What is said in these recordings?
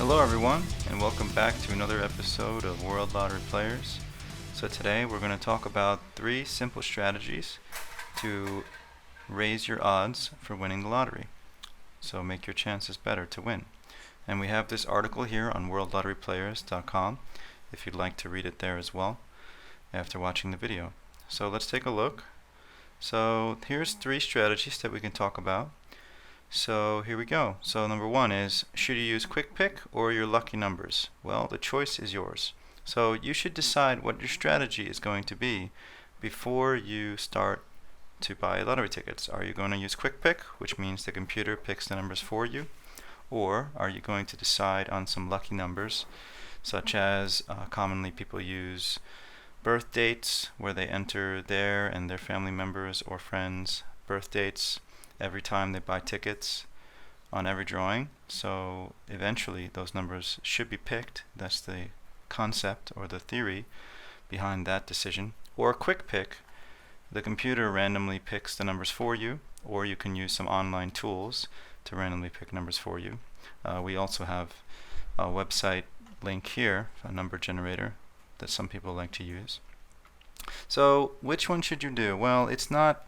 Hello everyone, and welcome back to another episode of World Lottery Players. So today we're going to talk about 3 simple strategies to raise your odds for winning the lottery. So make your chances better to win. And we have this article here on worldlotteryplayers.com if you'd like to read it there as well after watching the video. So let's take a look. So here's 3 strategies that we can talk about. So here we go. So number 1 is, should you use quick pick or your lucky numbers? Well, the choice is yours. So you should decide what your strategy is going to be before you start to buy lottery tickets. Are you going to use quick pick, which means the computer picks the numbers for you? Or are you going to decide on some lucky numbers, such as commonly people use birth dates, where they enter their and their family members or friends' birth dates every time they buy tickets on every drawing. So eventually those numbers should be picked. That's the concept or the theory behind that decision. Or quick pick, the computer randomly picks the numbers for you, or you can use some online tools to randomly pick numbers for you. We also have a website link here, a number generator that some people like to use. So which one should you do? Well, it's not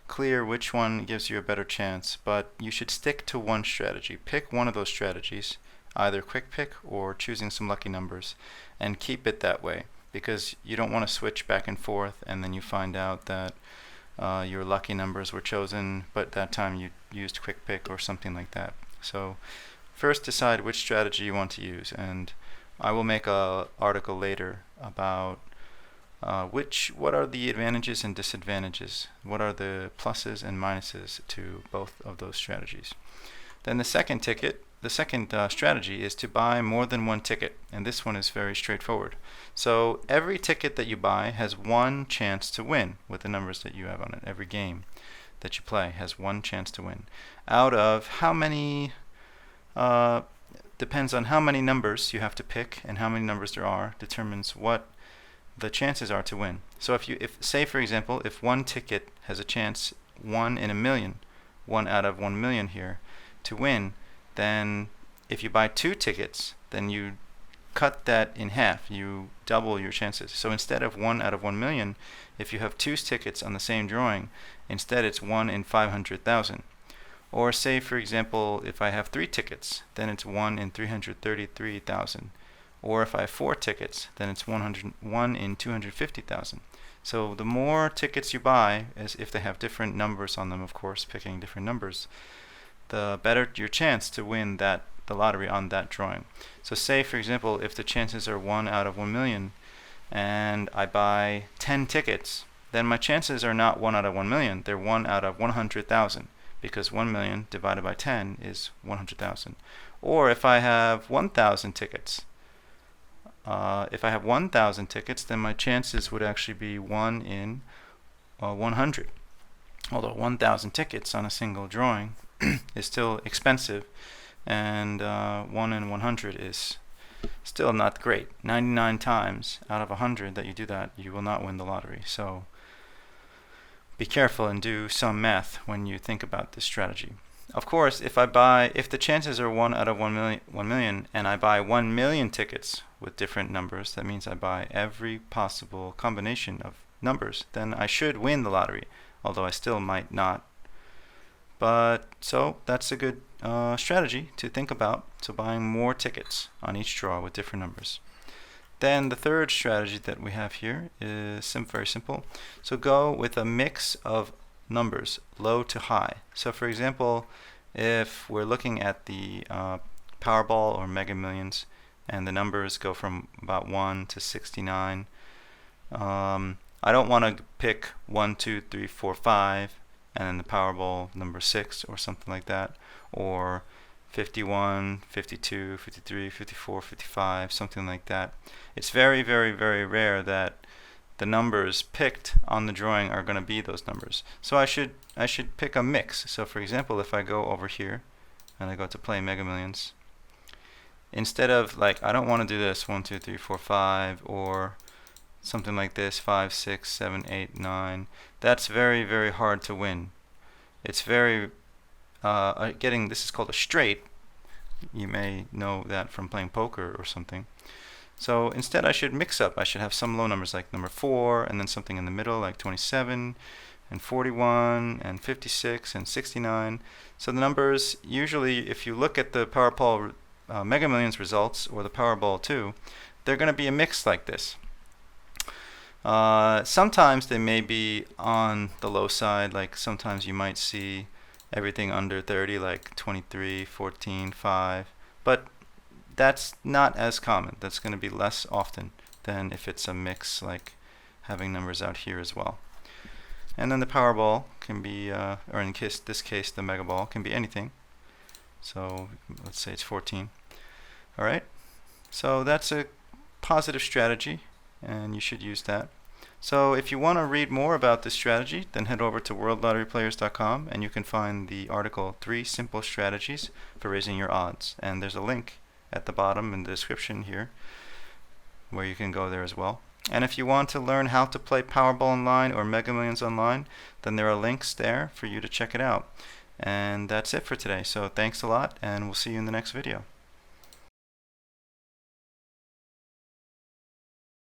clear which one gives you a better chance, but you should stick to one strategy. Pick one of those strategies, either quick pick or choosing some lucky numbers, and keep it that way, because you don't want to switch back and forth and then you find out that your lucky numbers were chosen but that time you used quick pick or something like that. So first decide which strategy you want to use, and I will make an article later about what are the advantages and disadvantages, what are the pluses and minuses to both of those strategies. Then the second strategy is to buy more than one ticket, and this one is very straightforward. So every ticket that you buy has one chance to win with the numbers that you have on it. Every game that you play has one chance to win. Out of how many, depends on how many numbers you have to pick, and how many numbers there are determines what the chances are to win. So if say for example, if one ticket has a chance 1 in a million, 1 out of 1 million here, to win, then if you buy 2 tickets, then you cut that in half. You double your chances. So instead of 1 out of 1 million, if you have 2 tickets on the same drawing, instead it's 1 in 500,000. Or say for example, if I have 3 tickets, then it's 1 in 333,000. Or if I have 4 tickets, then it's 1 in 250,000. So the more tickets you buy, as if they have different numbers on them, of course, picking different numbers, the better your chance to win the lottery on that drawing. So say for example, if the chances are 1 out of 1 million and I buy 10 tickets, then my chances are not 1 out of 1 million, they're 1 out of 100,000, because 1 million divided by 10 is 100,000. Or if I have 1,000 tickets, then my chances would actually be 1 in 100. Although 1,000 tickets on a single drawing is still expensive, and 1 in 100 is still not great. 99 times out of 100 that you do that, you will not win the lottery. So be careful and do some math when you think about this strategy. Of course, if the chances are 1 out of 1 million, and I buy 1 million tickets with different numbers, that means I buy every possible combination of numbers, then I should win the lottery, although I still might not. But so that's a good strategy to think about. So buying more tickets on each draw with different numbers. Then the third strategy that we have here is very simple. So go with a mix of numbers, low to high. So for example, if we're looking at the Powerball or megamillions, and the numbers go from about 1 to 69, I don't want to pick 1, 2, 3, 4, 5, and then the Powerball number 6 or something like that, or 51, 52, 53, 54, 55, something like that. It's very, very, very rare that the numbers picked on the drawing are going to be those numbers. So I should pick a mix. So for example, if I go over here and I go to play megamillions, instead of, like, I don't want to do this 1, 2, 3, 4, 5 or something like this, 5, 6, 7, 8, 9. That's very, very hard to win. It's very this is called a straight. You may know that from playing poker or something. So instead I should mix up. I should have some low numbers like number 4 and then something in the middle like 27 and 41 and 56 and 69. So the numbers, usually if you look at the Powerball Mega Millions results or the Powerball 2, they're going to be a mix like this. Sometimes they may be on the low side, like sometimes you might see everything under 30 like 23, 14, 5, but that's not as common. That's going to be less often than if it's a mix, like having numbers out here as well. And then the Powerball can be, or in this case the Mega Ball can be anything. So let's say it's 14. Alright, so that's a positive strategy and you should use that. So if you want to read more about this strategy, then head over to worldlotteryplayers.com and you can find the article 3 Simple Strategies for Raising Your Odds. And there's a link at the bottom in the description here where you can go there as well. And if you want to learn how to play Powerball online or Mega Millions online, then there are links there for you to check it out. And that's it for today. So thanks a lot, and we'll see you in the next video.